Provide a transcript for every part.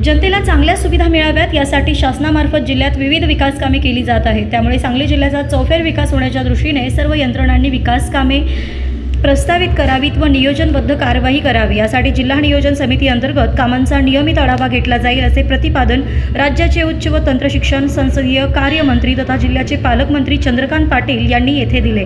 जनतेला चांगल्या सुविधा मिळाव्यात यासाठी शासनामार्फत जिल्ह्यात विविध विकास कामे केली जात आहेत। त्यामुळे सांगली जिल्ह्याचा चौफेर विकास होण्याच्या दृष्टीने सर्व यंत्रणांनी विकास कामे प्रस्तावित करावीत व नियोजनबद्ध कार्यवाही करावी यासाठी जिल्हा नियोजन समिती अंतर्गत कामांचा नियमित आढावा घेतला जाईल असे प्रतिपादन राज्याचे उच्च व तंत्रशिक्षण संसदीय कार्यमंत्री तथा जिल्ह्याचे पालकमंत्री चंद्रकांत पाटील यांनी येथे दिले।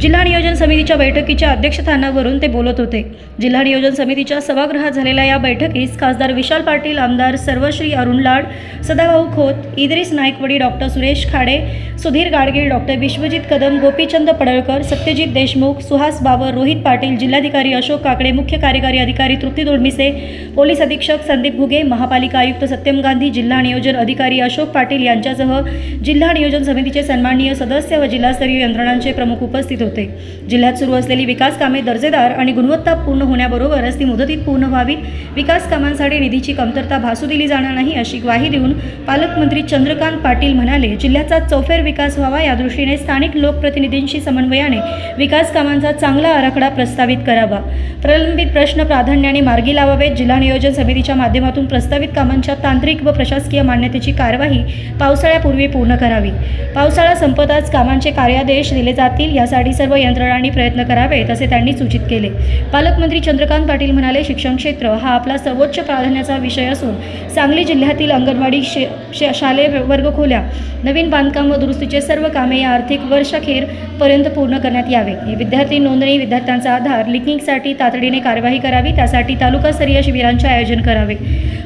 जिल्हा नियोजन समितीच्या बैठकीच्या अध्यक्षस्थानावरून ते बोलत होते। जिल्हा नियोजन समितीच्या सभागृहात झालेल्या या बैठकीस खासदार विशाल पाटील, आमदार सर्वश्री अरुण लाड, सदाभाऊ खोत, इद्रिस नायकवडी, डॉक्टर सुरेश खाडे, सुधीर गाडगीळ, डॉक्टर विश्वजित कदम, गोपीचंद पडळकर, सत्यजित देशमुख, सुहास बाबर, रोहित पाटील, जिल्हाधिकारी अशोक काकडे, मुख्य कार्यकारी अधिकारी तृप्ती दोडमिसे, पोलीस अधीक्षक संदीप घुगे, महापालिका आयुक्त सत्यम गांधी, जिल्हा नियोजन अधिकारी अशोक पाटील यांच्यासह जिल्हा नियोजन समितीचे सन्माननीय सदस्य व जिल्हास्तरीय यंत्रणांचे प्रमुख उपस्थित होते। जिल्ह्यात सुरू असलेली विकास कामे दर्जेदार आणि गुणवत्तापूर्ण होण्याबरोबरच ती मुदतीत पूर्ण व्हावीत, विकास कामांसाठी निधीची कमतरता भासू दिली जाणार नाही अशी ग्वाही देऊन पालकमंत्री चंद्रकांत पाटील म्हणाले, जिल्ह्याचा चौफेर विकास व्हावा या दृष्टीने स्थानिक लोकप्रतिनिधींशी समन्वयाने विकास कामांचा चांगला आराखडा प्रस्तावित करावा। प्रलंबित प्रश्न प्राधान्याने मार्गी लावावेत। जिल्हा नियोजन समितीच्या माध्यमातून प्रस्तावित कामांच्या तांत्रिक व प्रशासकीय मान्यतेची कार्यवाही पावसाळ्यापूर्वी पूर्ण करावी। पावसाळा संपताच कामांचे कार्यादेश दिले जातील यासाठी सर्व यंत्रणांनी प्रयत्न करावेत असे त्यांनी सूचित केले। पालकमंत्री चंद्रकांत पाटील म्हणाले, शिक्षण क्षेत्र हा आपला सर्वोच्च प्राधान्याचा विषय असून सांगली जिल्ह्यातील अंगणवाडी, शालेय वर्गखोल्या, नवीन बांधकाम व दुरुस्तीचे सर्व कामे या आर्थिक वर्षाखेर पर्यंत पूर्ण करण्यात यावे। विद्यार्थी नोंदणी, विद्यार्थ्यांचा आधार लिंकिंगसाठी तातडीने कार्यवाही करावी, त्यासाठी तालुकास्तरीय शिबिरांचे आयोजन करावे।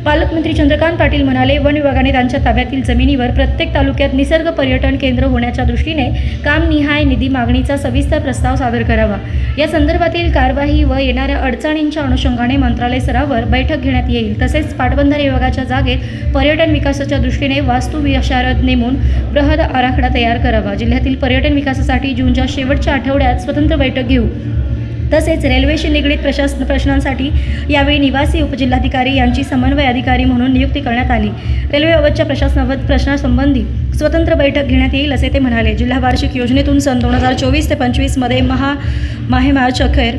पालकमंत्री चंद्रकांत पाटील म्हणाले, वन विभागाने त्यांच्या ताब्यातील जमिनीवर प्रत्येक तालुक्यात निसर्ग पर्यटन केंद्र होण्याच्या दृष्टीने कामनिहाय निधी मागणीचा सविस्तर प्रस्ताव सादर करावा। या संदर्भातील कार्यवाही व येणाऱ्या अडचणींच्या अनुषंगाने मंत्रालय स्तरावर बैठक घेण्यात येईल। तसेच पाटबंधारे विभागाच्या जागेत पर्यटन विकासाच्या दृष्टीने वास्तुविशारद नेमून बृहद आराखडा तयार करावा। जिल्ह्यातील पर्यटन विकासासाठी जूनच्या शेवटच्या आठवड्यात स्वतंत्र बैठक घेऊ। तसेच रेल्वेशी निगडीत प्रश्नांसाठी यावेळी निवासी उपजिल्हाधिकारी यांची समन्वय अधिकारी म्हणून नियुक्ती करण्यात आली। रेल्वेबाबतच्या प्रश्नासंबंधी स्वतंत्र बैठक घेण्यात येईल असे ते म्हणाले। जिल्हा वार्षिक योजनेतून सन 2024 ते 25 मध्ये मार्च अखेर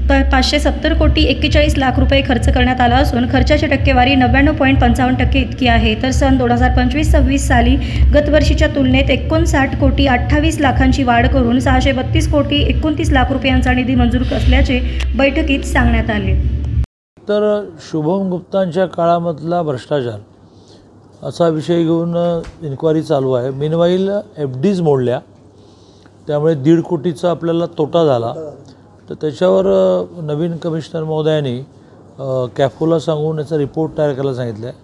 570 कोटी 41 लाख रुपये खर्च करण्यात आला असून खर्चाची टक्केवारी 99.55% इतकी आहे। तर सन 2025-26 साली गतवर्षीच्या तुलनेत 59 कोटी 28 लाखांची वाढ करून 632 कोटी 29 लाख रुपयांचा निधी मंजूर असल्याचे बैठकीत सांगण्यात आले। तर शुभम गुप्तांच्या काळामधला भ्रष्टाचार असा विषय घेऊन इन्क्वायरी चालू आहे। मीनवाईल FDs मोडल्या, त्यामुळे 1.5 कोटीचा आपल्याला तोटा झाला। तर त्याच्यावर नवीन कमिशनर महोदयांनी कॅफोला सांगून याचा रिपोर्ट तयार करायला सांगितलं आहे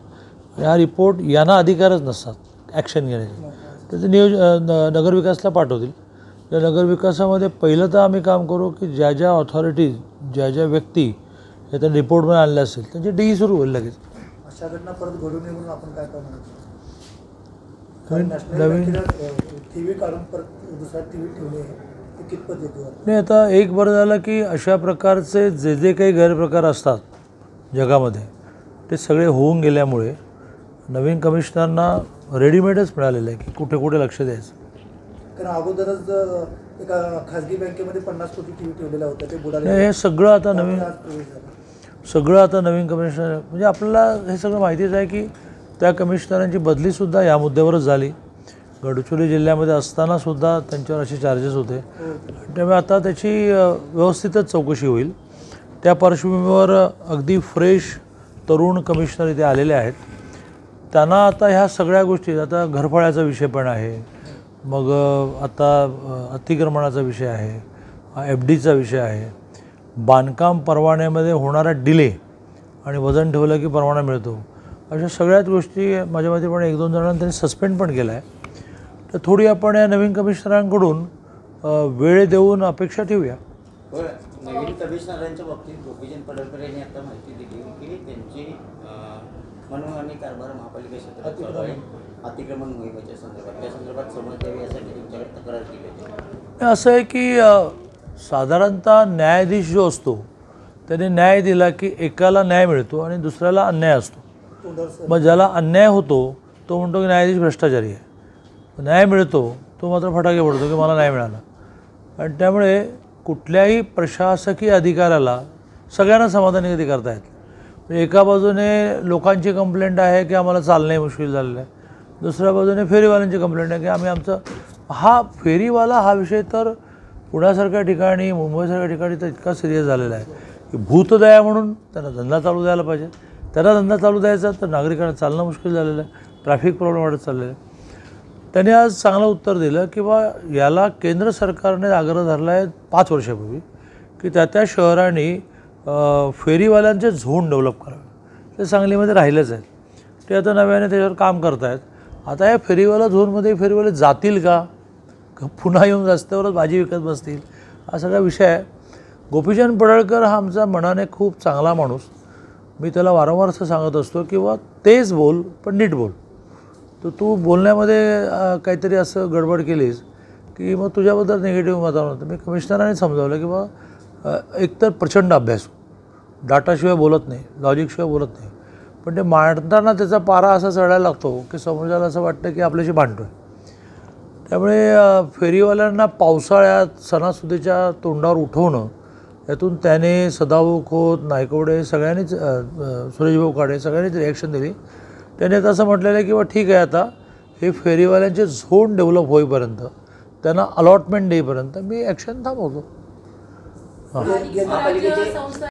आणि हा रिपोर्ट यांना अधिकारच नसतात ॲक्शन घेण्याचे, तर ते नगरविकासला पाठवतील। या नगरविकासामध्ये पहिलं तर आम्ही काम करू की ज्या ज्या ऑथॉरिटीज, ज्या ज्या व्यक्ती या त्या रिपोर्टमध्ये आणल्या असेल त्यांची DE सुरू होईल लगेच। अशा घटना परत घडू नये म्हणून आपण काय करणार? नवीन TV काढून परत दुसरा TV ठेवणे कितपत येतो? नाही, आता एक बरं झालं की अशा प्रकारचे जे काही गैरप्रकार असतात जगामध्ये ते सगळे होऊन गेल्यामुळे नवीन कमिशनरना रेडीमेडच मिळालेलं आहे की कुठे कुठे लक्ष द्यायचं। कारण अगोदरच एका खाजगी बँकेमध्ये 50 कोटी TV ठेवलेला होता, ते बुडाले। हे सगळं आता नवीन कमिशनर म्हणजे आपल्याला हे सगळं माहितीच आहे की त्या कमिशनरांची बदलीसुद्धा या मुद्द्यावरच झाली। गडचिरोली जिल्ह्यामध्ये असतानासुद्धा त्यांच्यावर असे चार्जेस होते, त्यामुळे आता त्याची व्यवस्थितच चौकशी होईल। त्या पार्श्वभूमीवर अगदी फ्रेश तरुण कमिशनर इथे आलेले आहेत। त्यांना आता ह्या सगळ्या गोष्टी, आता घरफाळ्याचा विषय पण आहे, मग आता अतिक्रमणाचा विषय आहे, FDचा विषय आहे, बांधकाम परवान्यामध्ये होणारा डिले आणि वजन ठेवलं की परवाना मिळतो, अशा सगळ्याच गोष्टी माझ्या मते पण 1-2 जणांना त्यांनी सस्पेंड पण केलं आहे। तर थोडी आपण या नवीन कमिशनरांकडून वेळ देऊन अपेक्षा ठेवूया। नवीन कमिशनरांच्या बाबतीत गोपीचंद पडळकर यांनी आता माहिती दिली की त्यांची मनमानी कारभार महापालिका क्षेत्रात चालू आहे, अतिक्रमण मोहिमेच्या संदर्भात, त्या संदर्भात समज द्यावी यासाठी तुमच्याकडे तक्रार केली होती। असं आहे की साधारणतः न्यायाधीश जो असतो त्याने न्याय दिला की एकाला न्याय मिळतो आणि दुसऱ्याला अन्याय असतो। मग ज्याला अन्याय होतो तो म्हणतो की न्यायाधीश भ्रष्टाचारी आहे, न्याय मिळतो तो मात्र फटाके पडतो की मला न्याय मिळाला। आणि त्यामुळे कुठल्याही प्रशासकीय अधिकाऱ्याला सगळ्यांना समाधानी कधी करता येत, एका बाजूने लोकांची कंप्लेंट आहे की आम्हाला चालणे मुश्किल झालेलं आहे, दुसऱ्या बाजूने फेरीवाल्यांची कंप्लेंट आहे की आम्ही आमचं हा फेरीवाला हा विषय तर पुण्यासारख्या ठिकाणी मुंबईसारख्या ठिकाणी तर इतका सिरियस झालेला आहे की भूतदया म्हणून त्यांना धंदा चालू द्यायला पाहिजे. त्यांना धंदा चालू द्यायचा तर नागरिकांना चालणं मुश्किल झालेलं आहे, ट्रॅफिक प्रॉब्लेम वाढत चाललेलं आहे. त्यांनी आज चांगलं उत्तर दिलं की बा याला केंद्र सरकारने आग्रह धरला आहे 5 वर्षापूर्वी की त्या शहरांनी फेरीवाल्यांचे झोन डेव्हलप करावे. ते सांगलीमध्ये राहिलेच आहेत, ते आता नव्याने त्याच्यावर काम करत आहेत. आता या फेरीवाला झोनमध्ये फेरीवाले जातील का पुन्हा येऊन रस्त्यावरच भाजी विकत बसतील, हा सगळा विषय आहे. गोपीचंद पडळकर हा आमचा मनाने खूप चांगला माणूस, मी त्याला वारंवार असं सांगत असतो किंवा तेच बोल पण नीट बोल. तर तू बोलण्यामध्ये काहीतरी असं गडबड केलीस की मग तुझ्याबद्दल निगेटिव्ह वातावरण होतं. मी कमिशनरांनी समजावलं की बा एकतर प्रचंड अभ्यास, डाटाशिवाय बोलत नाही, लॉजिकशिवाय बोलत नाही, पण ते मांडताना त्याचा पारा असा चढायला लागतो की समोरच्याला असं वाटतं की आपल्याशी भांडतो आहे. त्यामुळे फेरीवाल्यांना पावसाळ्यात सणासुदीच्या तोंडावर उठवणं, यातून त्याने सदाभाऊ खोत, नायकवडे सगळ्यांनीच सुरेशभाऊ काळे सगळ्यांनीच रिॲक्शन दिली. त्याने आता असं म्हटलेलं आहे की बा ठीक आहे, आता हे फेरीवाल्यांचे झोन डेव्हलप होईपर्यंत, त्यांना अलॉटमेंट देईपर्यंत मी ॲक्शन थांबवतो. महापालिकेचे